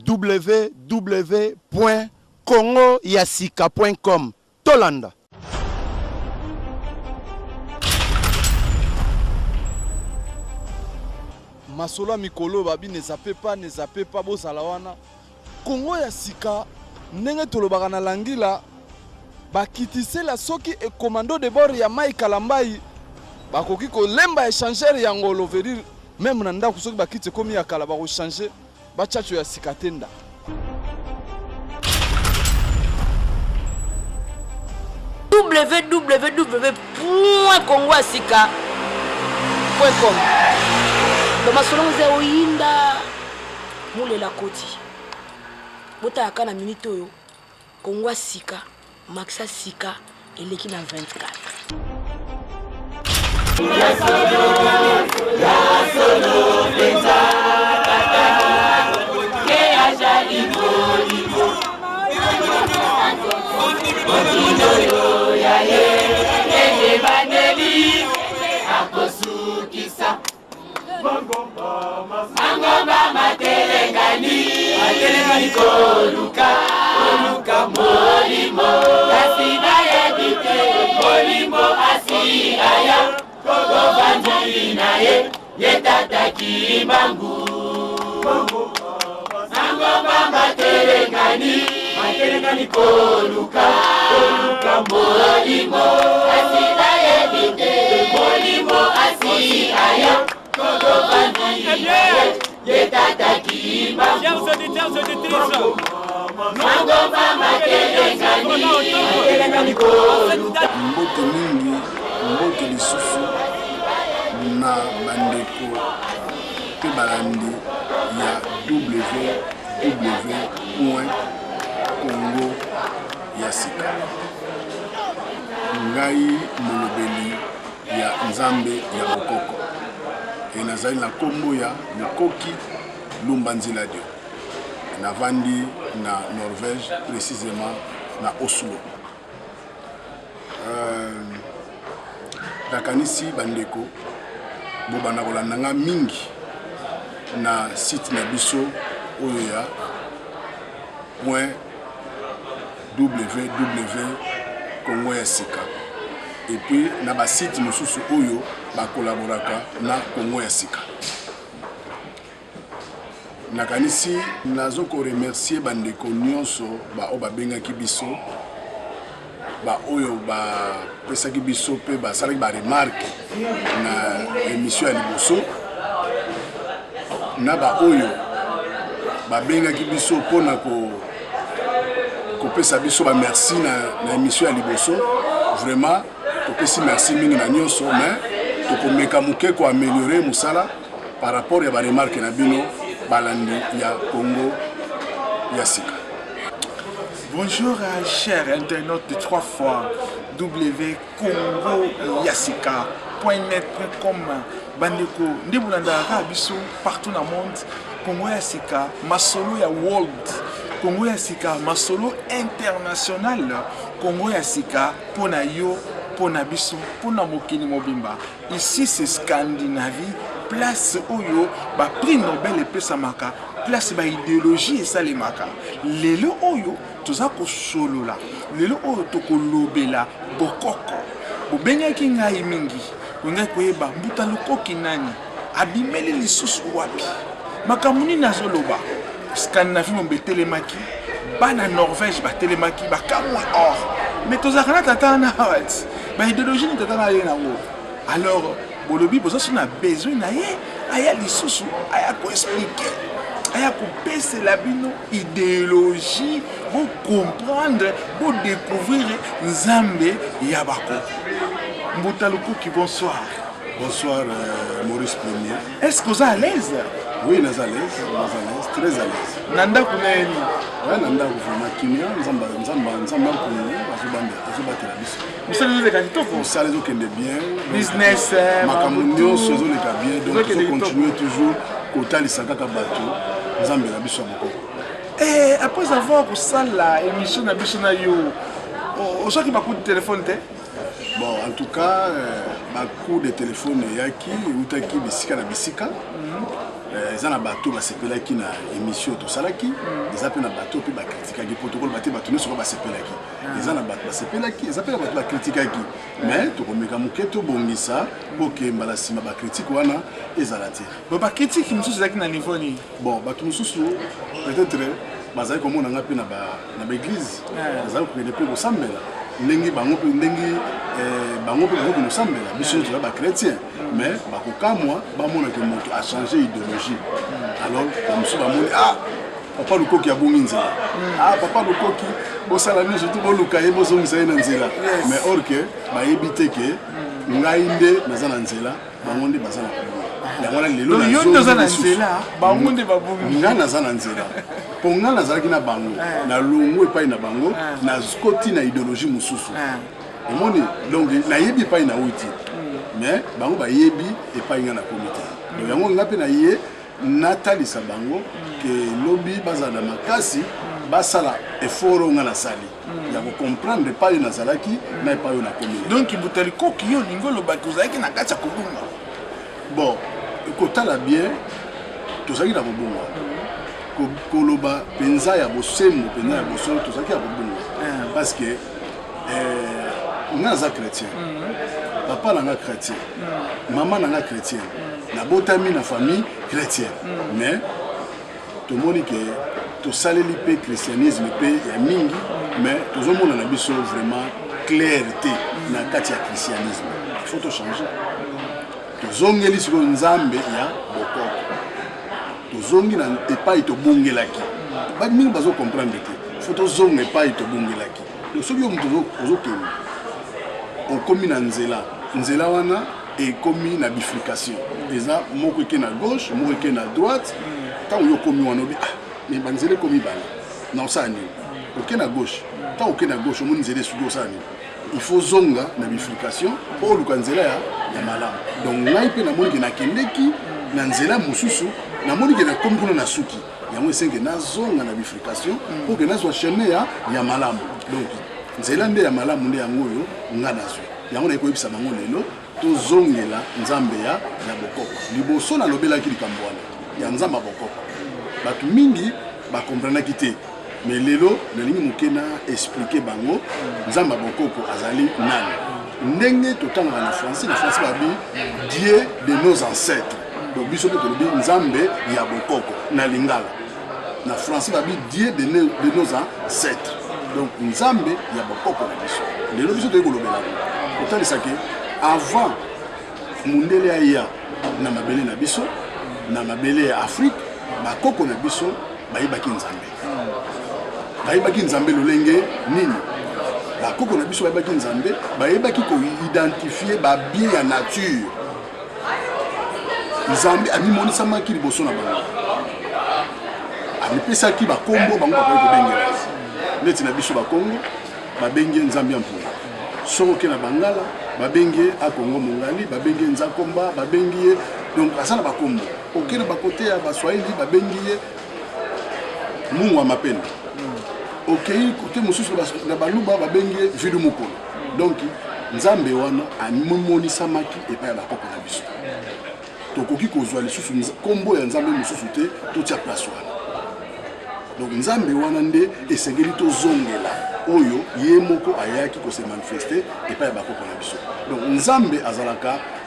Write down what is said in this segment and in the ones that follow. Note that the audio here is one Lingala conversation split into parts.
www.congoyasika.com. Tolanda. Masola mikolo babi ne zappe pas bosalawana. Congo ya sika ndenge tolobaka na langila bakitise la soki e commando de bord ya Mai Kalambai bakoki ko lemba échanger ya ngolo verir même na ndako soki bakite komi ya kala bako changer bachacho ya sika tenda. www.congoyasika.com. Doma solonze oyinda mule la koti. Bota akana minute oyo Congo ya sika maxa sika eleki na 24. Ya solo penza ke aja libo Otinoyo ya ye baneli akosukisa Mangomba matelengani koluka molimo kasina yedite molimo asiaya kovanjili naye yetataki bangu Mangomba matelengani koluka molimo kasina yedite molimo asiaya Chers auditeurs et auditrices, mbote mingi mbote lisusu na bandeko pe balandi ya www.congoyasika. Ngai molobeli ya nzambe ya bokoko e nazali na kombo ya Mukoki Lumbanzila Dio. Navandi na Norvège, précisément na Oslo. Nakanisi bandeko bobana kolandanga mingi na site na biso oyo ya .www.congoyasika. Et puis na ba site mosusu oyo ba collaboraka na Congo ya sika. Nakanisi nazo ko remercier bandeko nyonso ba o babengaki biso ba oyo ba pesaki biso pe ba salaki ba remarque na émission ya liboso na ba oyo babengaki biso pona ko pesa biso ba merci na émission ya liboso. Vraiment topesi merci mingi na nyonso mais tokomeka muke ko améliorer musala par rapport ya ba remarque na bino balandi ya Congo ya sika. Bonjour chers internautes de 3 fois www.congoyasika.net.com. Bandeko ndebulanda biso partout dans le monde. Congo ya sika masolo ya world. Congo ya sika masolo international. Congo ya sika pona yo pona biso pona mokili mobimba. Ici c'est Scandinavie, place oyo ba prix Nobel epesamaka, place ba idéologie esalemaka. Lelo oyo toza ko solola, lelo oyo tokolobela bokoko. Bobengaki ngai mingi, ngai koyeba mbuta lokoki nani, abimeli lisusu wapi. Makamuni nazoloba, Scandinavie mombetelemaki, bana Norvège batelemaki, bakamwe or. Mais tozakana tatana wat, ba idéologie ni tatana yena wo. Alors bolobi bozo na besoin na ye, aya lisusu, aya ko expliquer. Aya ko pese la bino idéologie, pour comprendre, pour découvrir Nzambe Yabako. Mboutaluko qui bonsoir. Bonsoir Maurice Premier. Est-ce que vous êtes à l'aise? Oui, nous sommes à l'aise, très à l'aise. Nanda Kouneni. Oui, Nanda Kouneni. Kimia, Nzamba Kouneni, Azobate la biso. Vous savez les gars, vous savez les autres bien. Business, Makamunio, ce sont les gars bien. Donc, il faut continuer toujours. Kota Lisaka Kabato, Nzamba la biso Moko. Et après avoir pour ça la émission na biso na yo, au soit qui m'a coup de téléphone té. Bon, en tout cas, ma coup de téléphone yaki, utaki bisika na bisika. eza na bato basepelaki na émission tosalaki eza mpe na bato mpe bakritikaki protocole bate bato nyonso basepelaki eza na bato basepelaki eza mpe na bato bakritikaki mais tokomeka moke tobongisa mpo ke mbala nsima bakritike wana ezala te bakritike mosusu ezalaki na niveau nini bon bato mosusu peut-être bazali komonanga mpe na baeglise bazali kokende mpe kosambela ndenge bango mpe bakoki kosambela biso toza bachrétien mais bakokamwa bamonake moto achange idéologie alors bamosusu bamoni papa lukoki abongi nzela papa lukoki bosala nyonso to boluka ye bozongisa ye na nzela mais or ke bayebi te ke ngai nde naza na nzela bango nde baza na yango wana lelo nga naza na nzela mpo nga nazalaki na bango nalongo epai na bango nakoti na idéologie mosusu omoni donc nayebi epai na wuti mais bango bayebi epai nga nakomi te donc yango nga mpe naye natalisa bango ke lobi bazala na makasi basala effort nga nasali ya kocomprendre epai oyo nazalaki na epai oyo nakomi donc butali koki yo olingi olobaki ozalaki na kati ya kobunga bon kotala bien tozalaki na kobunga koloba penza ya bosembo penza ya bosolo tozalaki ya kobunga parce que nga naza chrétien papa nanga chrétien mama nanga chrétien nabotami na famille chrétienne mais tomoni ke tosaleli mpe christianisme mpe ya mingi mais tozomona na biso vraiment clarté na kati ya christianisme il faut tochanger tozongeli sikoyo nzambe ya bokoko tozongi na epai tobungelaki mingi bazocomprendre te il faut tozonga epai tobungelaki donc soki yo moto ozokende okomi na nzela wana ekomi na bifurcation eza moko eke na gauche moko eke na droite ntango yo okomi wana obi me banzela ekomi bala na osala nini oke na gauche ntango oke na gauche omoni nzela esuki osala nini il faut zonga na bifurcation mpo oluka nzela ya malamu donc ngai mpe namonike nakendeki na nzela mosusu namonike nakomi kuna na suki yango esenge nazonga na bifurcation mpo ke nazwa chemin ya malamu donc nzela nde ya malamu nde yango oyo nga nazwi yango nayekoyebisa bango lelo tozongela nzambe ya bokoko liboso nalobelaki likambo wana ya nzambe ya bokoko bato mingi bakomprenaki te mais lelo nalingi moke na explike bango nzambe ya bokoko azali nani ndenge totangaka na français babi dieu de nos ancêtres donc biso mpe tolobi nzambe ya bokoko na lingala na français babi dieu de nos ancêtres donc nzambe ya bokoko na biso lelo biso toyei kolobelaka otalisaki avant mundele aya na mabele na biso na mabele ya afrique bakoko na biso bayebaki nzambe lolenge nini bakoko na biso bayebaki nzambe bayebaki koidentifie babien ya nature nzambe amimonisamaki liboso na bango amipesaki bakombo bango bakoki kobengela neti na biso bakongo babenge nzambe ya mpuna soko ke na bangala babenge akongo mongali babenge nzakomba babengi ye donc asala bakombo oke na bakote ya baswahili babengi ye mungu wa mapendo okei kote mosusu na baluba babengi ye vidu mokolo donc nzambe wana amimonisamaki epai ya bakoko na biso tokoki kozwa lisusu kombo ya nzambe mosusu te totia place wana donc nzambe wana nde esengeli tozongela oyo ye moko ayaki kose manifeste epai ya bakoko na biso donc nzambe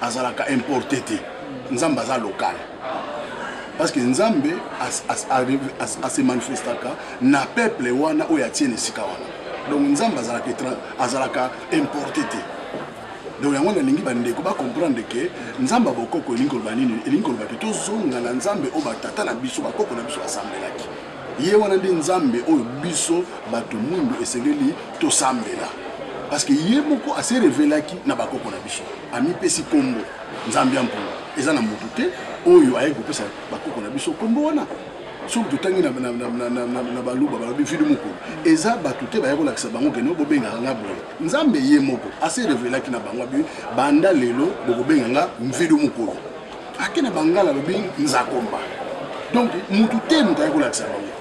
azalaka importé te nzambe aza local parce que nzambe ase manifestaka na peuple wana oyo atiene esika wana donc nzambe azalaka importé te donc yango nalingi bandeko bacomprendre ke nzambe ya bokoko elingi koloba nini elingi koloba ke tozonga na nzambe oyo batata na biso bakoko na biso basambelaki ye wana nde nzambe oyo biso bato mwindu esengeli tosambela parce que ye moko ase revelaki na bakoko na biso amipesi kombo nzambe ya mpuna eza na motu te oyo aye kopesa bakoko na biso kombo wana soki totangi na baluba balobi vidu mokolo eza bato te baye kolakisa bango kene bobengaka nga boye nzambe ye moko ase revelaki na bango abi banda lelo bokobenga nga vidu mokolo ake na bangala alobi nzakomba donc motu te moto aye kolakisa bango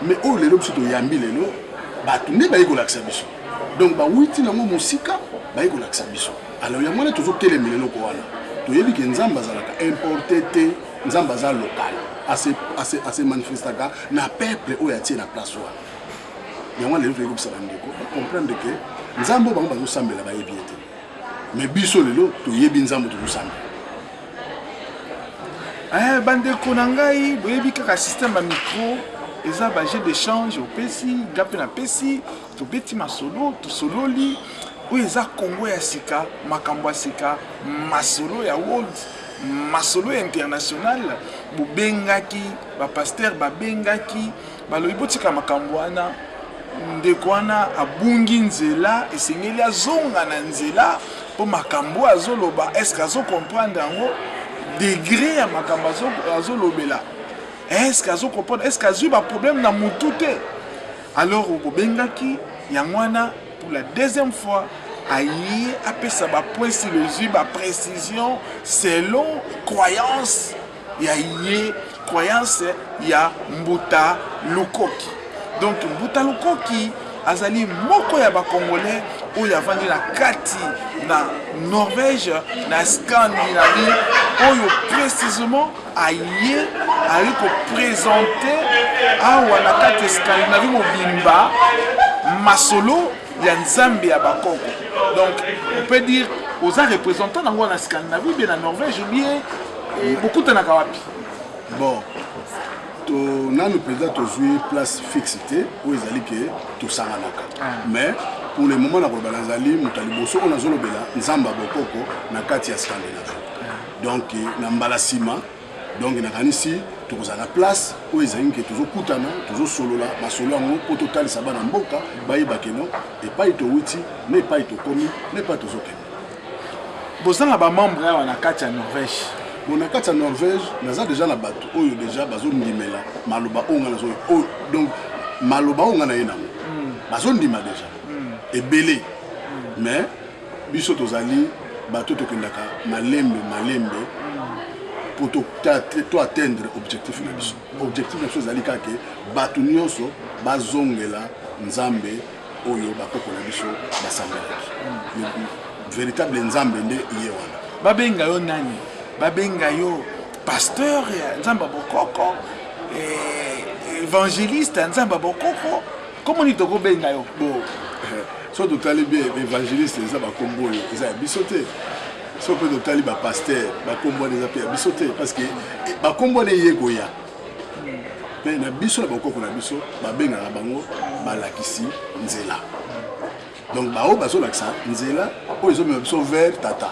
mais oyo lelo biso toyambi lelo bato nde baye kolakisa biso donc bawiti nango mosika baye kolakisa biso alors yango wana tozotelemela eloko wana toyebi ke nzambe azalaka importé te nzambe aza local ase manifestaka na peuple oyo atie na place wana yango lelo toyebisa bandeko bacomprendre ke nzambe oyo bango bazosambela bayebi ete mais biso lelo toyebi nzambe tozosambela bandeko na ngai boyebi kaka système ya micro eza baje d'échange opesi gape na pesi tobeti masolo tosololi oyo eza Congo ya sika makambo ya sika masolo ya world masolo international bobengaki bapaster babengaki balobi botika makambo wana ndeko wana abungi nzela esengeli azonga na nzela mpo makambo azoloba eske azocomprendre yango degré ya makambo azolobela eske azocomprendre eske azwi baproblème na mutu te alors bobengaki yango wana pour la deuxième fois aye apesa bapoint sur le jus baprécision selon croyance ya ye croyance ya Mbuta Lukoki. Donc Mbuta Lukoki azali moko ya bakongolais oyo avandi na kati na Norvège na Scandinavie oyo précisément aye ali ko présenter awa na kati Scandinavie mobimba masolo ya nzambe ya bakoko. Donc on peut dire aux représentants dans la Scandinavie bien en Norvège ou bien beaucoup de nakawapi. Bon, nanu peut-être jouer place fixité où ils allaient que tout ça mais pour le moment na bazali mutaliboso on a zolobela nzamba bokoko na kati ya Scandinavie. Donc na mbalasima donc na kanisi toza na place où ils allaient que toujours kutana toujours solola masolo ngo au total ça ba na mboka bayiba keno et pas ito wuti mais pas ito komi mais pas toujours keno. Bozanga ba membre ya na kati ya Norvège. Bon, na kati ya Norvège, naza déjà na bato oyo déjà bazondimela maloba onga na zo donc maloba onga na yena bazondima déjà ebele mais biso tozali bato tokendaka malembe pour to atteindre objectif na biso objectif na biso ezali kaka bato nyonso bazongela nzambe oyo bakoko na biso basambela véritable nzambe nde iye wana babenga yo nani babenga yo pasteur nzamba bokoko évangéliste nzamba bokoko comment ni toko benga yo bon so totali bien évangéliste nzamba kombo yo eza biso te so pe totali ba pasteur ba kombo les appels biso te parce que ba kombo ne yegoya mais na biso na bokoko na biso babenga na bango balakisi nzela donc bao baso lakisa nzela o izo me biso vers tata.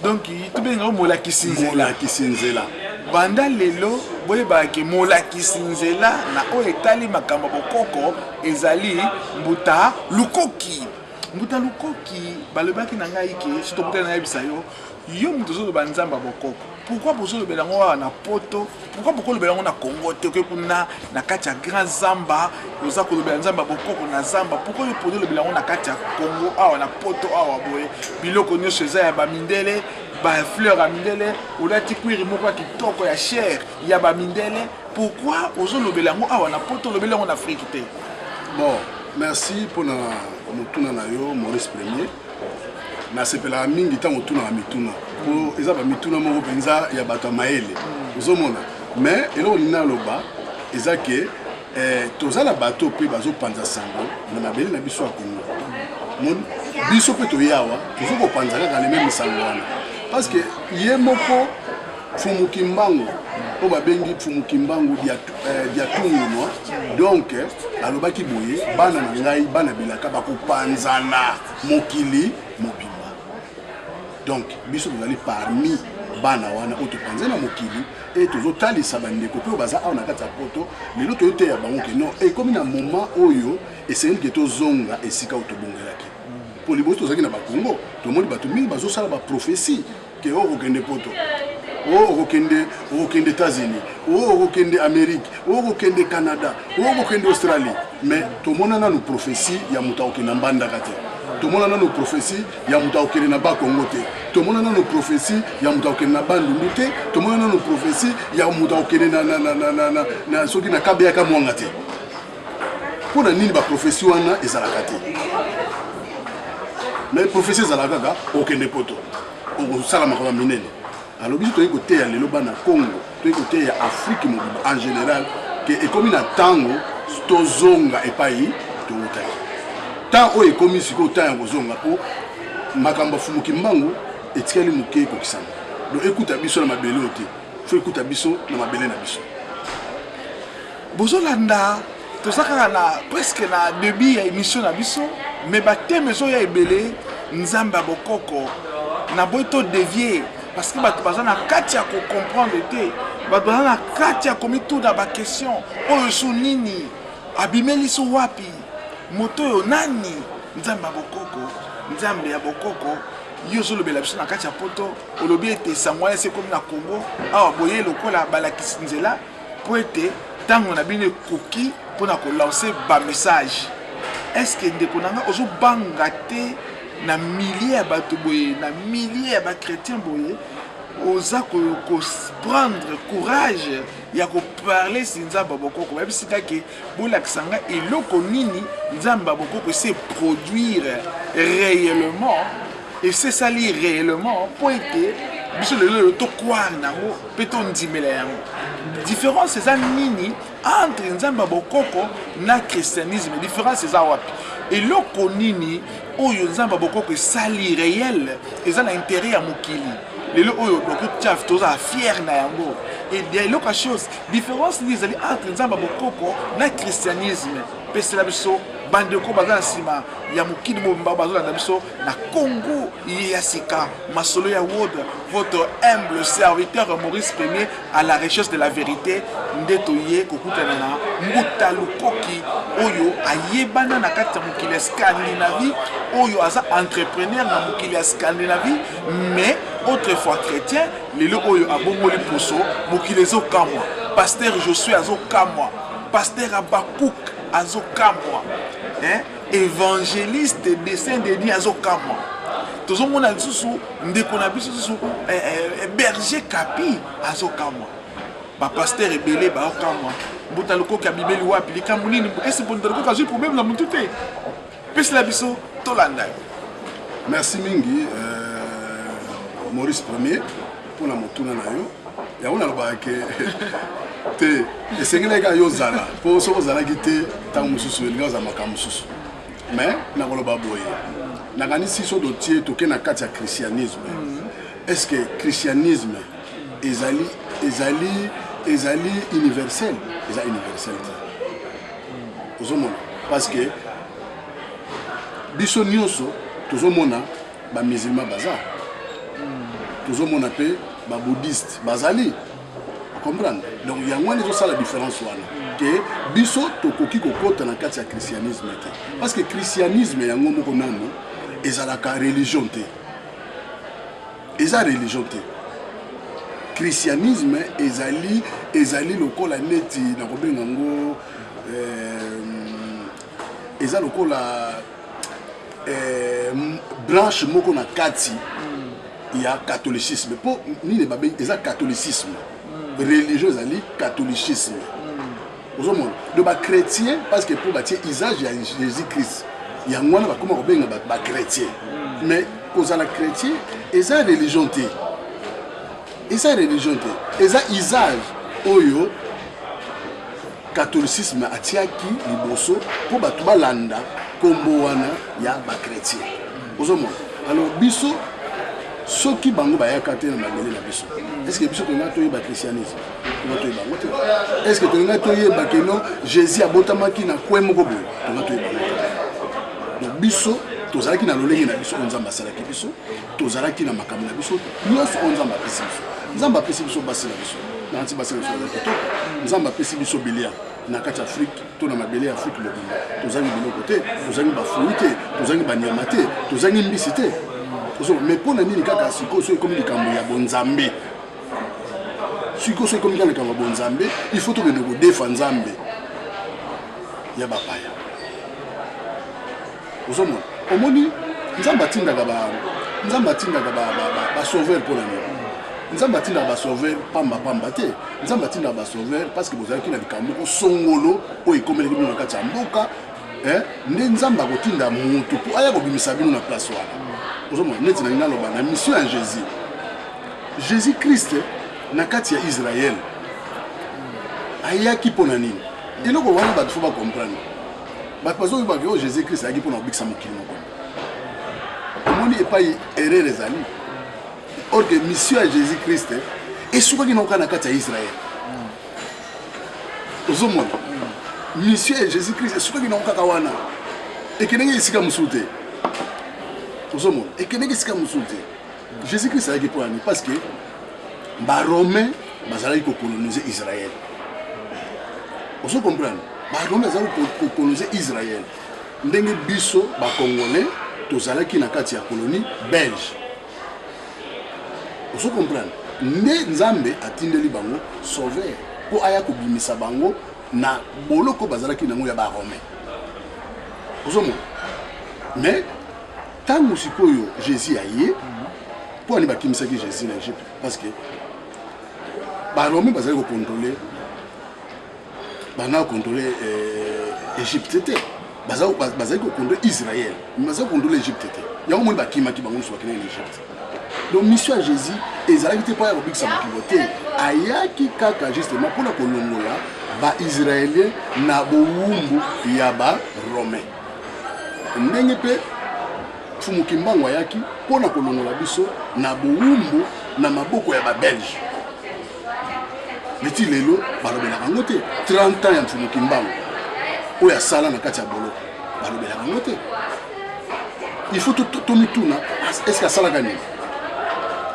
Donc tu benga molakisi nzela banda lelo boyeba ke molakisi nzela na o etali makambo bokoko ezali Mbuta Lukoki balobaki na ngai ke sito mutana na yebisa yo mutu zo banzamba bokoko pourquoi bozo le belango na poto pourquoi beaucoup le belango na Congo te ke kuna na kati ya grand zamba oza ko le belanzamba bokoko na zamba pourquoi yo podo le belango na kati ya Congo awa na poto awa boye biloko nyonso eza ya bamindele ba fleur ya mindele olati kwiri moko ya kitoko ya chair ya bamindele pourquoi ozo le belango awa na poto le belango na Afrique te. Bon, merci pour mutuna na yo Maurice Premier na sepela mingi ta mutuna na mituna po eza ba mituna moko penza ya bato maele uzomona mais elo lina loba eza ke tozala bato pe bazo panza sango na mabele na biso ya Congo mon biso pe to yawa tozo ko panza kaka le même sango wana parce que ye moko Fumukimbangu o babengi Fumukimbangu dia tungu donc alobaki boye bana na ngai bana bilaka bakopanzana mokili mobimba donc biso tozali parmi bana wana oto panzana mokili et tozotalisa bandeko pe baza awa na kati ya poto lelo toyote ya bango ke non et comme na moment oyo esengeli ke tozonga esika otobongelaki po liboso tozalaki na bakongo tomoni bato mingi bazosala baprophétie ke okokende poto okokende États-Unis okokende Amérique okokende Canada okokende Australie mais tomona nanu prophétie ya muta okenda mbandaka te tomona nanu prophétie ya muta okende na bakongo te tomona nanu prophétie ya muta okende na bandundu te tomona nanu prophétie ya muta okende na soki na kabeya ka mwanga te pona nini ba prophétie wana ezalaka te mais prophétie ezalaka kaka okende poto osala makambo minene. Alors biso toyeko te ya lelo bana Congo côté ya Afrique en général que ekomi na tango tozonga epai toutaki tant oyo ekomi siko temps ya kozonga po makambo fumuki mbangu etikali moke kokisama donc écoute biso na mabele ote faut écoute biso na mabele na biso bozolanda tozaka na presque na début ya émission na biso mais bateme ezo ya ebele nzambe ya bokoko na boyi to dévier parce que bato baza na kati ya kocomprendre te bato baza na kati ya komituna baquestion oyo su nini abimeli so wapi moto oyo nani nzambe ya bokoko nzambe ya bokoko yo ozolobela biso na kati ya poto olobi ete sango wana ekomi na Congo awa boye lokola balakisi nzela po ete ntango na bino ekoki mpona kolancer bamessage estce ndeko na nga ozobanga te na milliers ya bato boye na milliers ya bachrétien boye oza prendre courage ya koparle si nzambe bokoko bayebisika ke bolakisa nga eloko nini nzambe bokoko ese produire réellement et c'est ça li réellement po ete biso lelo tokwara nango mpe tondimela yango différence eza nini entre nzambe bokoko na christianisme différence eza wapi eloko nini oyo nzambe bokoko esali réel eza na intérêt ya mokili lelo oyo dokotia toza fier na yango et eloko ya chose différence nini ezali entre nzambe bokoko na christianisme mpe sela biso bandeko baza na nsima ya mokili mobimba bazolanda biso na Congo ya sika masolo ya World, votre humble serviteur Maurice Premier à la recherche de la vérité nde toye kokutana na Mbuta Lukoki oyo ayebana na kati ya mokili ya Scandinavie oyo aza entrepreneur na mokili ya Scandinavie mais autrefois chrétien lelo oyo abongoli poso mokili ezokamwa pasteur Josué azokamwa pasteur Abakouk azokamwa évangéliste de Saint-Denis azokamwa tozomona lisusu ndeko na biso lisusu berger Kapi azokamwa bapaster ebele baokamwa Mbuta Lukoki ya bibeli wapi likambo nini esi Mbuta Lukoki azwi problème na mutu te pesila biso tolanda merci mingi Maurice Premier mpona motuna na yo yango nalobaka ke te esengelaka yo ozala mpo soki ozalaki te ntango mosusu elingi ozala makambo mosusu mais nakoloba boye nakanisi so dotie toke na kati ya christianisme est-ce que christianisme ezali universel eza universel te ozomona parce que biso nyonso tozomona bamusulman baza tozomona mpe babouddhiste bazali comprendre donc il y a moins de ça la différence wana que biso tokoki kokota na kati ya christianisme te parce que christianisme yango moko nano ezalaka religion te eza religion te christianisme ezali lokola neti na kobenga ngo eza lokola branche moko na kati ya catholicisme po nini babe eza catholicisme religieux ezali catholicisme ozomona donc bachrétien parce que pour batie usage ya Jésus-Christ yango wana bakoma kobenga bachrétien mais kozala chrétien eza religion te eza usage oyo catholicisme atiaki liboso po bato balanda kombo wana ya bachrétien ozomona alors biso soki bango bayaka te na mabele na biso est-ce que biso tolinga toyeba christianisme tolinga toyeba bango te est-ce que tolinga toyeba ke non Jésus abotamaki na kwe moko boye tolinga toyeba bango te donc biso tozalaki na lolenge na biso nzambe asalaki biso tozalaki na makambo na biso nyonso nzambe apesi biso nzambe apesi biso basi na biso nanti basi na biso ya kitoko nzambe apesi biso bilia na kati ya Afrique to na mabele ya Afrique mobimba tozangi biloko te tozangi bafruit te tozangi banyama te tozangi mbisi te mais pour na nini kaka siko so ekomi likambo ya bonzambe siko so ekomi likambo ya bonzambe il faut to bende ko defa nzambe ya bapaya ozomona omoni nzambe atindaka ba sauveur pour la nuit nzambe atindaka ba sauveur pamba te nzambe atindaka ba sauveur parce que bozalaki na likambo ko songolo o ekomeleki bino na kati ya mboka nde nzambe akotinda mutu po aya kobimisa bino na place wana ozomona neti na naloba na mission ya Jésus Christ na kati ya Israël ayaki mpona nini eloko wana bato fo bacomprendre bato bazoyebaki oyo jésus christ ayaki mpona kobikisa mokili moko omoni epai erreur ezali or que mission ya jésus christ esukaki nakoka na kati ya israel ozomona mission ya jésus christ esukaki nango kaka wana ekendeki esika mosusu te ozomona ekendeki esika mosusu te jésus christ ayaki mpona nini parce que baromain bazalaki kokolonize israel ozo comprendre baromain bazalaki kokolonize israel ndenge biso bacongolais tozalaki na kati ya colonie belge ozo comprendre nde nzambe atindeli bango sauver mpo aya kobimisa bango na boloko bazalaki nango ya baromain ozomona mais ntango sikoyo jésus aye mpo ani bakimisaki jésus na égypte parce que baromain bazali kocontrôle bana kocontrôle égypte te bazali kocontrôle israël bazali kocontrôle égypte te yango moni bakimaki bango nyonso bakendeki na égypte donc mission ya jésus ezalaki te mpo ya kobikisa mokilo te ayaki kaka justement mpona kolongola baisraélien na bowumbu ya baromain ndenge mpe fumuki mbango ayaki mpona kolongola biso na bowumbu na maboko ya babelge neti lelo balobelaka yango te 30 ans ya mfumuki mbango oyo asala na kati ya boloko balobelaka yango te il faut tomituna estce asalaka nini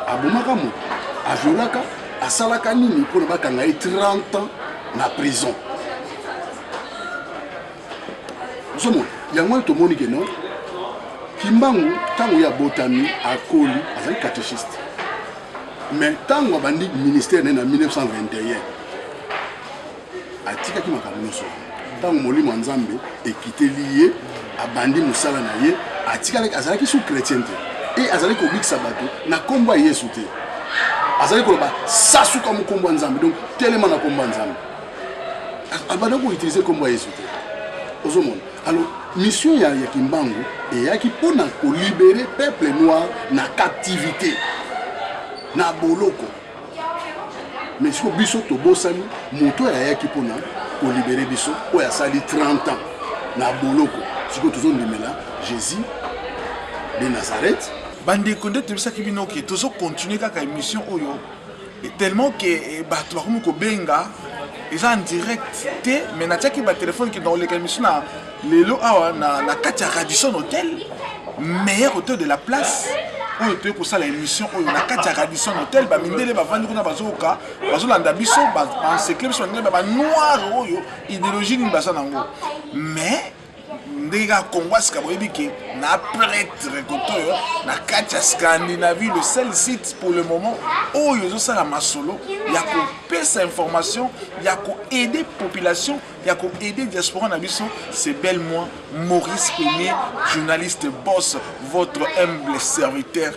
abomaka moto aviolaka asalaka nini mpona bakanga ye 30 ans na prison ozomona yango wana tomoni ke no kimbangu ntango ya botami akoli azali catéchiste mais ntango abandi ministère ne na 1921 atikaki makambo nyonso ntango molimo ya nzambe ekiteli ye abandi mosala na ye atikaki azalaki sous chrétien te e azalaki kobikisa bato na nkombo ya yesu te azalaki koloba sasuka mokombo ya nzambe donc telema na nkombo ya nzambe abandaki koutilize nkombo ya yesu te ozomona alors mission ya kimbangu eyaki mpona kolibere peuple noir na captivité na boloko mais siko biso tobosani moto oyo ayaki mpona kolibere biso oyo asali 30 ans na boloko siko tozondimela jésus de nazareth bandeko nde tobisaki bino ke tozokontinue kaka émission oyo tellement ke bato bakomi kobenga eza en direct te mais natiaki batelefone ke naoleka émission na lelo awa na kati ya Radisson Hotel meilleur hôtel de la place oyo toye kosala émission oyo na kati ya Radisson Hotel bamindele bavandi kuna bazoyoka bazolanda biso bansekle biso bandele banoir oyo idéologie nini baza nango mais ndenge kaka Congo asika boyebi ke na prêtre kotoyo na kati ya Scandinavie le seul site pour le moment oyo ezosala masolo ya kopesa information ya koaider population ya koaider diaspora na biso c'est bel moi Maurice Premier journaliste boss votre humble serviteur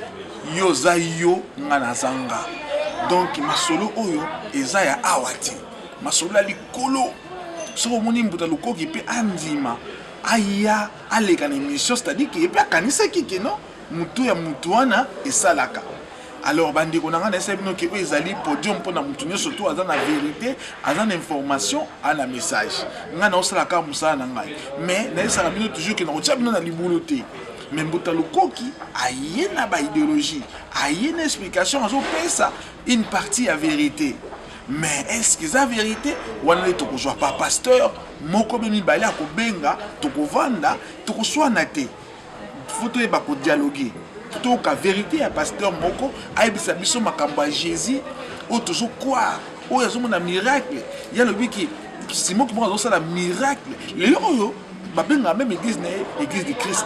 yoza yo nganazanga donc masolo oyo eza ya awati masolo ya likolo soko moni mbuta lukoki pe andima aya aleka na émission c'est-à-dire que pe akanisaki ke non mutu ya mutu wana esalaka alors bandeko na nga na esa bino ke oyo ezali podium mpona mutu nyonso to aza na vérité aza na information ana message nga na osalaka mosala na ngai mais nayesaka bino toujours ke na kotia bino na libulu te mais mbuta lukoki aye na baidéologie aye na explication azopesa une partie ya vérité mais est-ce que la vérité wana le toko joa pas pasteur moko be mibale akobenga toko vanda toko swana te faut to ba ko dialoguer to ka vérité ya pasteur moko ayebisa biso makambo ya Jésus o toujours quoi o yazo mona miracle ya le wiki Simon qui mo ça la miracle le oyo ba benga même église na église de Christ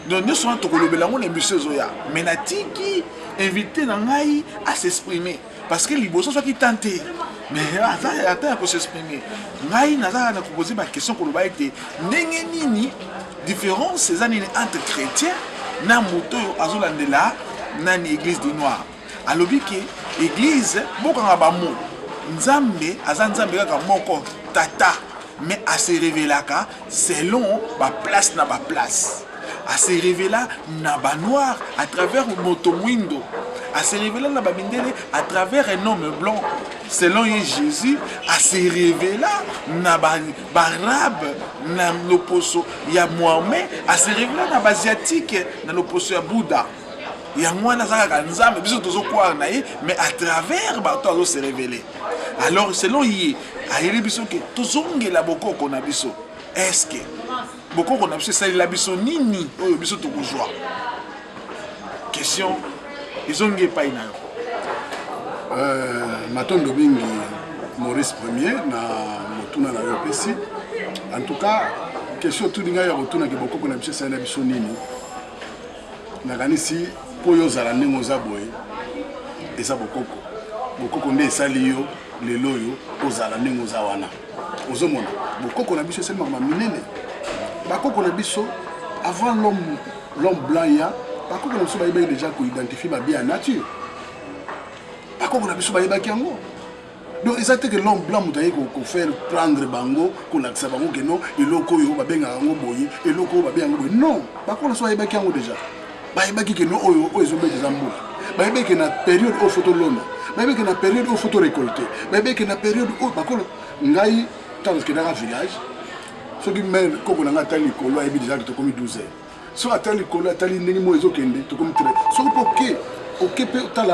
donc nous sommes toko lobela ngona monsieur zoya mais na tiki invité na ngai à s'exprimer parce que liboso soit qui tenté mais attends pour s'exprimer ngai naza na poser ma question ko loba ete ndenge nini différence ces années entre chrétiens na moto azolandela na ni église du noir alobi ke église bokanga ba mo nzambe azanzambe kaka moko tata mais a se révélaka selon ba place na ba place à se révéler na ba noir à travers motomwindo, à se révéler na ba mindele à travers un homme blanc selon Jésus, à se révéler na ba arabe na l'opposo ya Mohamed, à se révéler na ba asiatique na l'opposo ya Bouddha. Yango wana zaka nzambe biso tozo croire na ye, mais à travers bato azo se révéler. Alors selon ye ayeli biso ke tozongela bokoko na biso. Est-ce que bokoko na biso esalela biso nini oyo biso tokozwa? Question ezongi epai na yo. Matondo mingi Maurice Premier na motuna na yo pesi. En tout cas, question tout dinga ya motuna ke bokoko na biso esalela biso nini? Nakanisi po yo zala ndenge oza boye eza bokoko. Bokoko nde esali yo lelo yo ozala ndenge oza wana. Ozomona bokoko na biso esalema minene. Bakoko na biso avant l'homme blanc ya bakoko na biso bayebaki déjà koidentifier babia ya nature. Bakoko na biso bayebaki yango. Donc ils que l'homme blanc moto aye ko faire prendre bango kolakisa bango ke non eloko oyo babengaka yango boye eloko oyo babengaka yango boye. Non, bakoko na biso bayebaki yango déjà. Bayebaki ke non oyo ezobeta eza mboka. Bayebaki ke na période oyo photo lona. Bayebaki ke na période oyo photo récolté. Bayebaki ke na période oyo bakoko ngai tant que dans un village. Ce qui mène quand on a atteint l'école, il y a déjà que tu comme 12 heures. Si on atteint l'école, tu as les négatifs moyens qui tu comme 13. Si on peut que tu as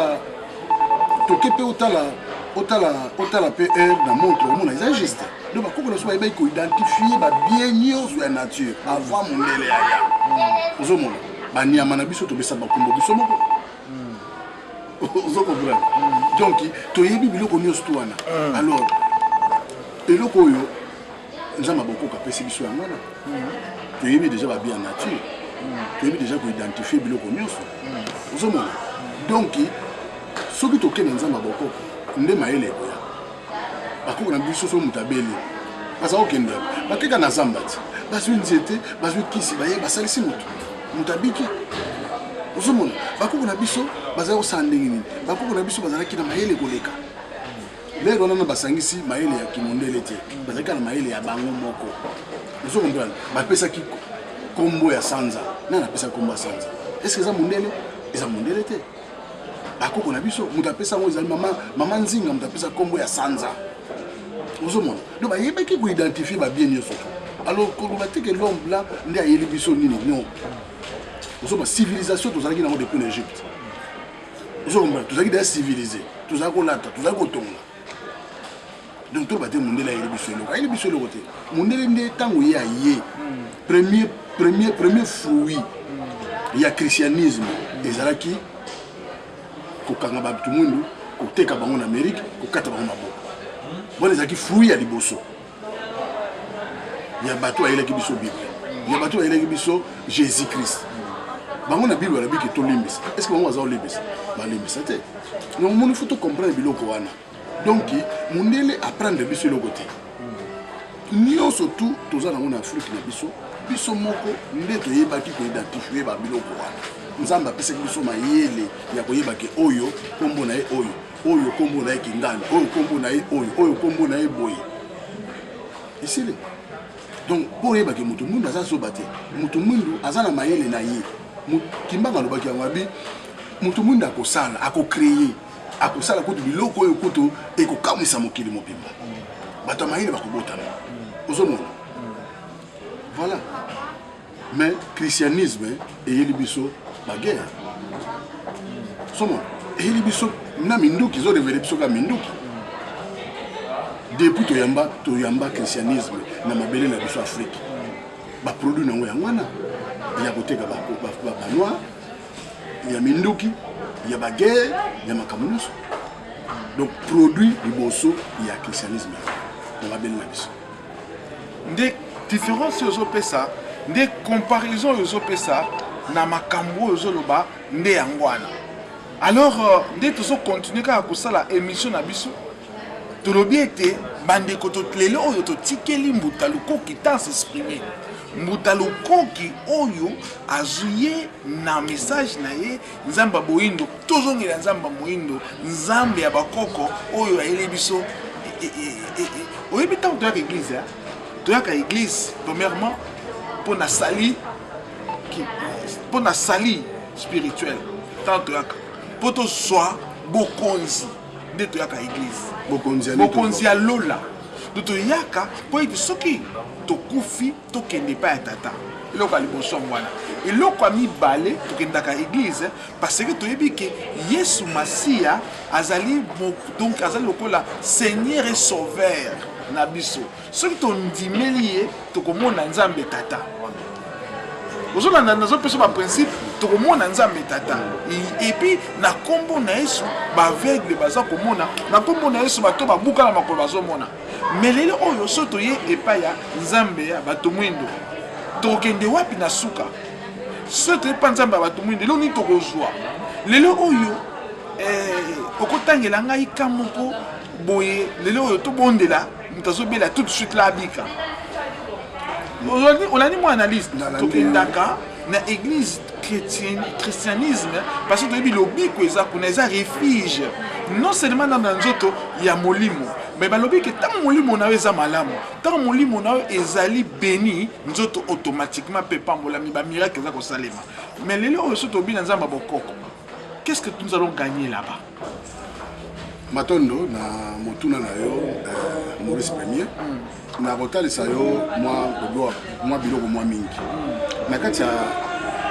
la PR dans montre au monde, c'est juste. Donc quand on a soit bien identifier bien mieux sur la nature avant mon délai aya. Aux hommes, bah ni à manabiso tu besa bakumbo biso moko. Vous comprenez? Donc tu y es bibilo konyo stouana. Alors eloko oyo nzamba boko kapesi biso yango na toyebi déjà ba bien nature toyebi déjà ko identifier biloko nyonso ozomona donc soki tokende nzamba boko nde mayele koya bakoko na biso so mutabeli basa okende bakeka na zamba ti bazwi nzete bazwi kisi baye basalisi mutu mutabiki ozomona bakoko na biso baza osandingi nini bakoko na biso bazalaki na mayele koleka. Lero nana basangisi maele ya kimondele te bazaka na maele ya bango moko ozo comprendre bapesa ki kombo ya sanza nana pesa kombo ya sanza est-ce que ça mondele eza mondele te bakoko na biso mutapesa ngo ezali mama nzinga mutapesa kombo ya sanza ozo mona do ba yeba ki ko identifier ba bien nyonso alors ko ba te que l'homme blanc ndi ayeli biso nini non ozo ba civilisation tozalaki nango depuis l'Égypte ozo comprendre tozalaki déjà civilisé tozalaki kolata tozalaki kotonga. Donc tout le monde monde là il est biso le côté monde là tango ya yé premier fruit il y a christianisme ezalaki ko kanga ba tout monde ko teka bango en Amérique ko kata bango maboko bon ezalaki fruit ya liboso il y a bateau ile ki biso bible il y a bateau ile ki biso Jésus Christ bango na bible la bible to limbisa est-ce que bango azao limbisa ba limbisa te donc mon faut comprendre biloko wana. Donc, mondele apprendre biso le côté. Nous surtout tous en Afrique na biso moko nde to yebaki ko identifier ba biloko wana. Nzamba pesa biso mayele ya ko yebaki oyo kombo na ye oyo kombo na ye kingana oyo kombo na ye oyo kombo na ye boye. Ici le. Donc pour yebaki mutu mundu aza so bate. Mutu mundu aza na mayele na ye. Kimbanga lobaki ya wabi mutu mundu akosala akocréer akosala kutu biloko oyo kutu ekokamwisa mokili mobimba bato mayele bakobotana ozomona voilà mais christianisme eyeli biso baguerre somona eyeli biso na minduki ezorevele biso ka minduki depuis toyamba christianisme na mabele na biso Afrique baproduit nango yango wana ya koteka banoir ya minduki il y a baguerre, il y a makamunusu. Donc produit du bosso, il y a christianisme. Dans la belle nation. Des différences aux opessa, des comparaisons aux opessa, na makambo aux oloba, des angwana. Alors, dès que nous continuons à faire la émission na biso, tout le bien était, bande koto tlelo oyo to tikeli mbutaluko qui t'a s'exprimer. Mbutaluko qui oyo azuye na message na ye nzamba boindo tozongi na nzamba moindo nzambe ya bakoko oyo ayeli biso oyebi tango toyaka église toyaka église premièrement pour na sali pour na sali spirituel tant toyaka pour to soit bokonzi de toyaka église bokonzi ya lola de toyaka pour ete soki tokufi tokende pa ya tata eloko ya liboso mwana eloko ya mibale tokendaka église parce que toyebi ke yesu masiya azali donc azali lokola seigneur et sauveur na biso soki tondimeli ye tokomona nzambe tata ozolanda nazopesa baprincipe tokomona nzambe tata epuis na nkombo na yesu baaveugle baza komona na nkombo na yesu bato babuka na makolo bazomona me lelo oyo so toye epai ya nzambe ya bato mwindo tokende wapi na suka so toye pa nzambe ya bato mwindo lelo nini tokozwa lelo oyo okotangela ngai ka moko boye lelo oyo tobondela moto azobela tout de suite la abika olandi mwa analyse tokendaka na église christianisme parce que toyebi lobiko eza kuna eza refuge non seulement na nzoto ya molimo mais balobi ke ntango molimo na yo eza malamu ntango molimo na yo ezali béni nzoto automatiquement mpe pambolami bamiracle eza kosalema mais lelo oyo so tobi na nzambe bokoko qu'est-ce que nous allons gagner là-bas matondo na motuna na yo Maurice Premier na kotalisa yo mwa biloko mwa mingi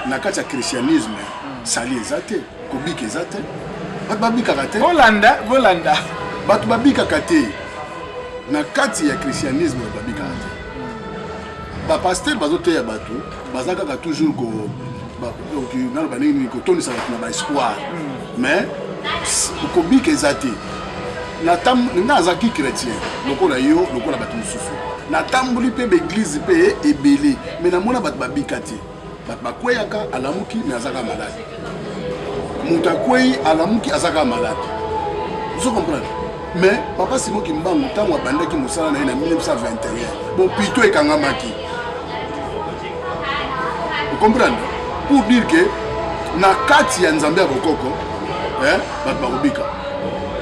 na kati ya christianisme sali eza te kobika eza te bato babikaka te volanda bato babikaka te na kati ya christianisme babikaka te bapaster bazoteya bato baza kaka toujours naloba nini kotondisa bato na baespoir mais kobika eza te nga azalaki chrétien lokola yo lokola bato mosusu natamboli mpe baeglise mpe ebele me namona bato babika te bato bakweyaka alamuki me azaka malade moto akwei alamuki azaka malade ozo comprendre mais papa Simoki Mbangu ntango abandaki mosala na ye na 1921 bon pito ekangamaki comprendre pour dire que na kati ya nzambe ya bokoko bato bakobika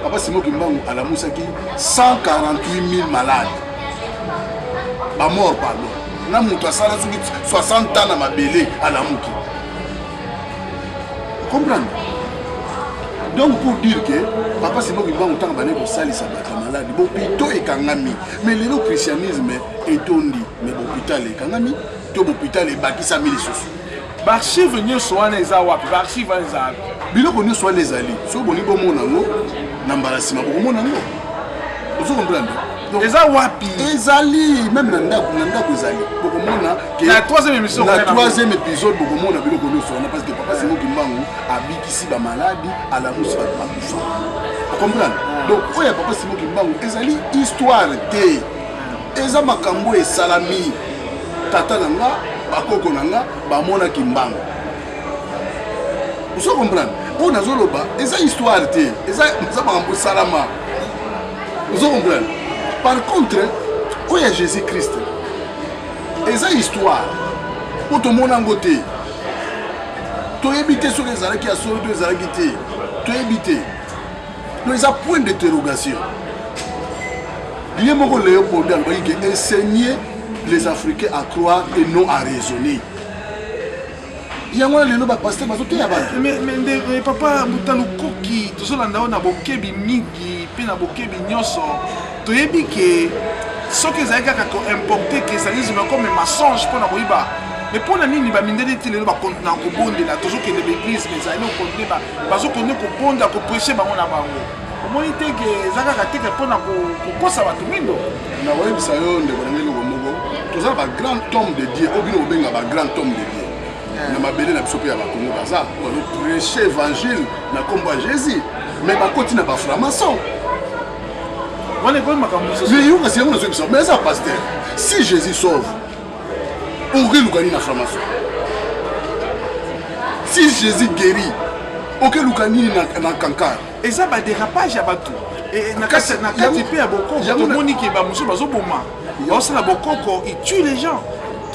papa Simoki Mbangu alamusaki 148 000 malades bamort pardon na moto asala soki 60 ans na mabele alamuki comprendre donc pour dire que papa Simoki Mbangu ntango bane kosalisa bato malade bopito ekangami mais lelo christianisme etondi mais bopitale ekangami to bopitale ebakisami lisusu baarchive nyonso wana eza wapi baarchive wana eza wapi biloko nyonso wana ezali so boni bomona yango na mbala nsima bokomona yango ozo comprendre eza wapi ezali même na ndako ezali bokomona na troisième épisode bokomona biloko nyonso wana parce que papa Simoki Mbangu abikisi bamaladi alamusi bato bakufa comprendre donc oyo papa Simoki Mbangu ezali histoire te eza makambo esalami tata na nga bakoko na nga bamonaki Mbangu ozo comprendre oyo nazoloba eza histoire te eza makambo esalama ozo comprendre par contre oyo ya Jésus Christ eza histoire po tomona yango te toyebi te soki ezalaki ya solo to ezalaki te toyebi te no eza point d'interrogation liye moko Léopold alobaki ke enseigner les Africains à croire et non à raisonner yango lelo bapaster bazoteya bato mais papa mutalo koki tozolanda oyo na bokebi mingi mpe na bokebi nyonso toyebi ke soki ezali kaka koimporte christianisme comme mensonge mpona koyiba mais mpona nini bamindele ti lelo bakontina kobondela tozokende baeglise mais ezali okonde bazokonde kobonda kopreche bango na bango omoni teke eza kaka teke mpona kokosa bato mindo na koyebisa yo ndeko na ngeloko moko toza bagrand homme de Dieu oyo bino kobenga bagrand homme de Dieu na mabele na biso mpe ya bakongo baza bazopreche évangile na nkombo ya Jésus mais bakoti na baframason mais yokasi yango nazoyebisa mais eza pasteur si Jésus sauve okelukani na framason si Jésus guérit okelukani na kankar eza badérapage ya bato na kati mpe ya bokoko tomoni ke bamosusu bazoboma baosala bokoko il tue les gens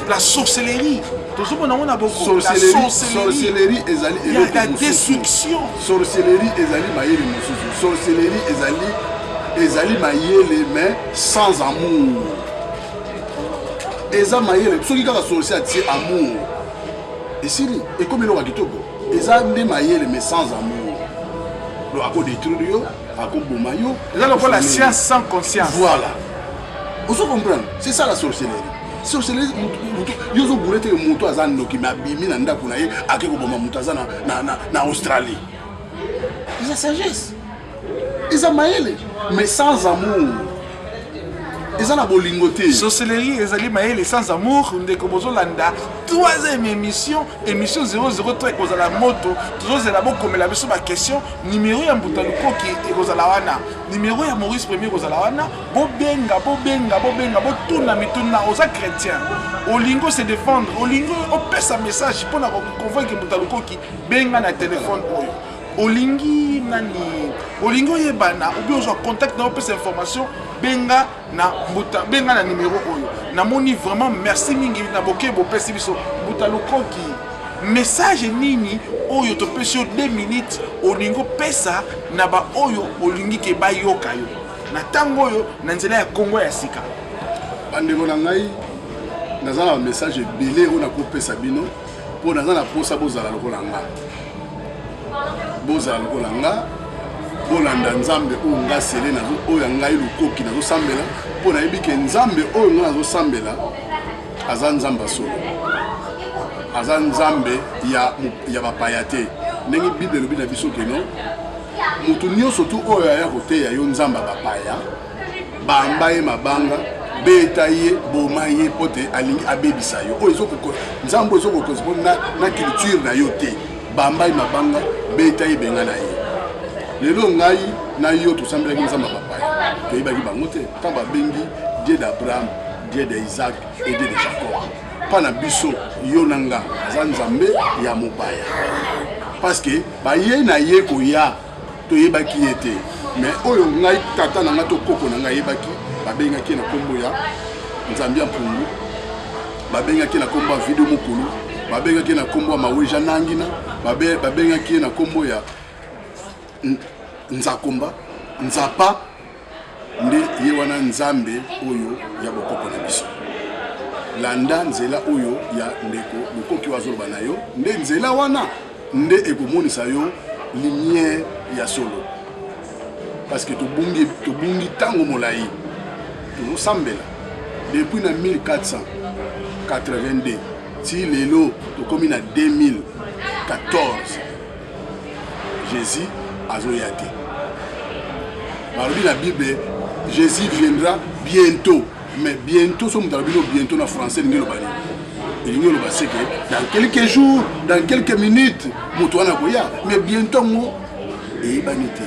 la sorcellerie tozomona ngo na bokoko sorcellerie ezali la destruction sorcellerie ezali mayele mosusu sorcellerie ezali mayele mais sans amour eza mayele soki kaka sorcier atie amour esili ekomi eloko ya kitoko eza nde mayele mais sans amour donc akodétruire yo akoboma yo eza lokola science sans conscience. Voilà, vous comprenez, c'est ça la sorcellerie. Sorcellerie yo zo boulete ke moto aza ndoki mais abimi na ndako na ye akeko boma moto aza na Australie. C'est la sagesse. Eza mayele mais sans amour. Eza na bolingote. Sorcellerie ezali mayele sans amour ndeko bozolanda 3e émission 003 ekozala moto tozozela bokomela biso ba question numéro ya Mbuta Lukoki ekozala wana numéro ya Maurice Premier ekozala wana bobenga botuna mituna oza chrétien olingo se défendre olingo opesa message pona convaincre Mbuta Lukoki benga na téléphone oyo olingi nani olingo yebana ou bien ozwa contact na opesa information benga na Mbuta benga na numéro oyo namoni vraiment merci mingi na boke bopesi biso Mbuta Lukoki message nini oyo topesi 2 minutes olingo pesa na ba oyo olingi ke bayoka yo na tango oyo na nzela ya Kongo ya sika bandeko na ngai naza na message ebele oyo nakopesa bino mpo naza na posa bozala lokola nga bozala lokola nga bolanda nzambe oyo nga sele nazo oyo ngai Lukoki nazosambela mpo nayebi ke nzambe oyo nga nazosambela aza nzambe solo aza nzambe ya bapaya te ndenge bible elobi na biso keno moto nyonso tu oyo aya koteya yo nzambe bapaya bamba ye mabanga beta ye boma ye mpo te alingi abebisa yo oyo nzambe oyo ezokokorespond na culture na yo te bamba ye mabanga beta ye benga na ye lelo ngai na yo tosambelaki nzambe bapaya toyebaki bango te ntango babengi Dieu d'Abraham, Dieu d'Isaac et Dieu de Jacob. Pana biso yo nanga aza nzambe ya mopaya. Parce que ba ye na ye ko ya to yebaki ete mais oyo ngai tata nanga to koko nanga yebaki babengaki na kombo ya nzambe ya mpungu babengaki na kombo ya video mokulu babengaki na kombo ya maweja nangina babengaki na kombo ya nzakomba nzapa nde ye wana nzambe oyo ya bokoko na biso landa nzela oyo ya ndeko Lukoki wazoloba na yo nde nzela wana nde ekomonisa yo lumière ya solo parce que tobungi tango molai tozosambela depuis na 1482 ti lelo tokomi na 2014 Jésus azoya te balobi na Bible Jésus viendra bientôt. Mais bientôt, sommes dans le bientôt en français, nous le bani. Et nous le basé que dans quelques jours, dans quelques minutes, mutuana koya. Mais bientôt mo et banité.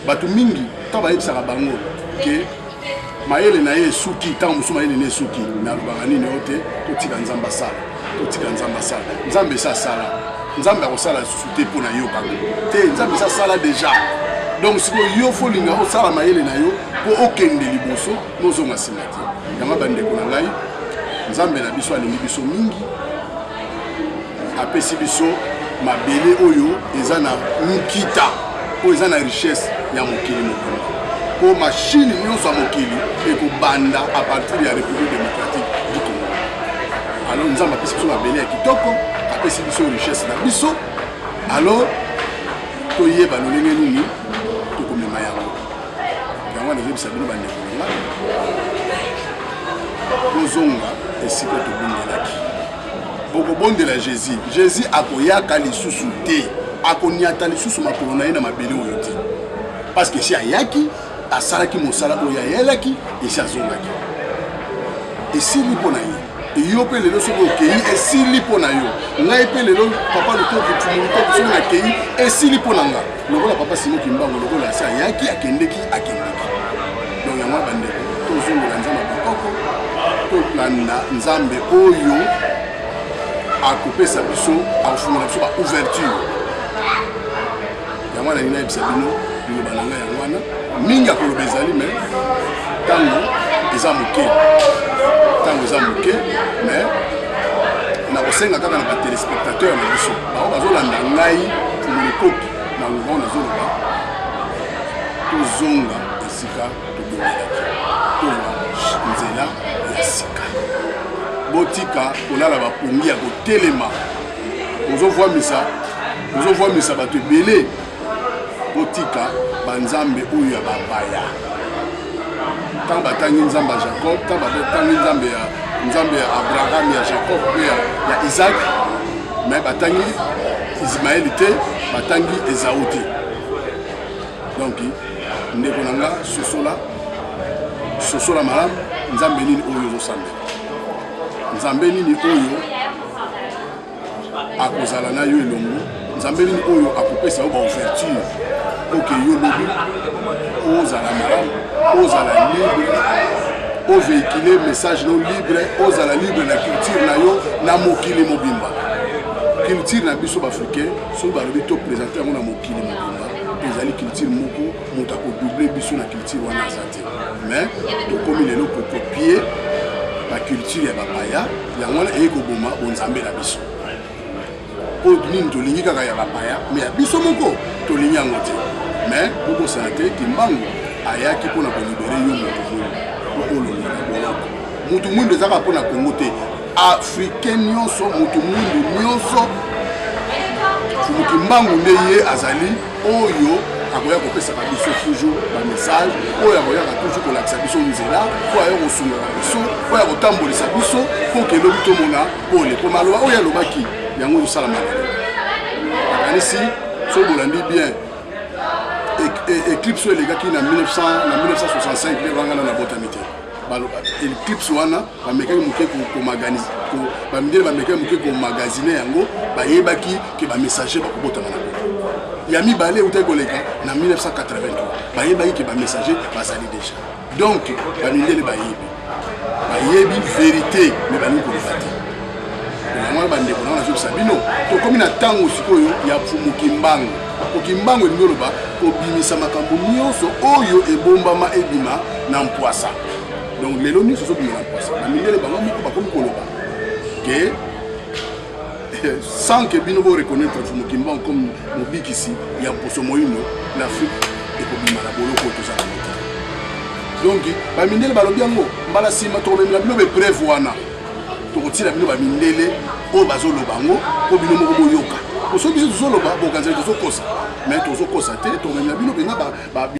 Batu mingi, taba yeb saka bango que mayele na ye suki, tant musuma yele ne suki, na lubangani ne ote, to tika nzamba sala, to tika nzamba sala. Nzambe sa sala. Nzambe ko sala suté pour na yo kango. Te nzambe sa sala déjà. Donc si yo faut linga o sala mayele na yo po okende liboso nozonga simati yanga bandeko na ngai nzambe na biso alingi biso mingi apesi biso mabele oyo eza na nkita oyo eza na richesse ya mokili mokili po machine nyonso ya mokili ekobanda à partir ya République démocratique du Congo. Alors nzambe apesi biso mabele ya kitoko apesi biso richesse na biso alors toyeba lolenge nini tokomema yango yango nazobisa bino bandeko na nga bozonga esika tobondelaki bokobondela Jésus akoyaka lisusu te akoniata lisusu makolo na ye na mabele oyo te parce que si ayaki asalaki mosala oyo ayelaki esi azongaki esili mpo na ye yo mpe lelo soki okei esili mpo na yo ngai mpe lelo papa Lukoki tumulukoki soki nakei esili mpo na nga lokola papa Simoki Mbango lokola asi ayaki akendeki donc yango bandeko tozongela nzambe bakoko tolanda nzambe oyo akopesa biso akofungola biso baouverture yango nalingi nayebisa bino liloba na ngai yango wana mingi akoloba ezali me ntango eza moke mais nakosenga kaka na batelespectateur na biso bao bazolanda ngai Lukoki na ngo nazoloba tozonga esika tobongelaki tozwa nzela ya sika botika kolala bapongi ya kotelema ozovwamisa bato ebele botika banzambe oyo ya bapaya ntango batangi nzambe ya Jacob, ntango batangi nzambe ya Abraham, ya Jacob pe ya Isaac, mais batangi Ismaël te, batangi Esaü te. Donc ndeko na nga sosola malamu nzambe nini oyo ozosambela, nzambe nini oyo akozala na yo elongo, nzambe nini oyo akopesa yo baouverture oke yo lobi ozala malamu, ozala libre, ovéhicule message no libre, ozala libre na culture na yo na mokili mobimba. Culture na biso bafricain soki balobi to présente yango na mokili mobimba ezali culture moko moto akodouble biso na culture wana aza te, mais tokomi lelo kokopie baculture ya bapaya yango wana eye koboma bonzambe na biso oyo nini tolingi kaka ya bapaya mais ya biso moko tolingi yango te, mais okosala te timbangu ayaki mpona kolibere yo moto mwindu okolonga na boloko moto mwindu ezaka mpona kongo te, africain nyonso moto mwindu nyonso mokimbangu nde ye azali oyo akoya kopesaka biso toujours bamessage oyo akoyaka toujours kolakisa biso nzela po aya kosungaka biso oyo akotambolisa biso po kelobi tomona pole po maloba oyo alobaki yango ezosala malamu akanisi so bolandi bien Eclipse elegaki na 1965 nde bangana na botami te Eclipse wana bamekaki moke komagazine yango bayebaki ke bamessager bakobotama na bo ya mibale eutai koleka na 1983 bayebaki ke bamessager bazali déjà donc bamindele bayebi vérité me balingi koloba te yango bandeko nango nazobisa bino tokomi na ntango sikoyo ya mokimbangu okimbangu elingi oloba kobimisa makambo nyonso oyo ebombama ebima na mpwasa. Donc lelo nyonso ozobima na mpwasa bamindele bango moko bakomi koloba ke sans que bino boreconnaître mokimbangu comme mobikisi ya mposo moyindo l'Afrique ekobima na boloko tozala mote. Donc bamindele balobi yango mbala nsima tokomemela bino bepreuve wana tokotila bino bamindele oyo bazoloba yango mpo bino moko boyoka soki biso tozoloba bokanzali tozokosa mais tozokosa te tokomemela bino mpenza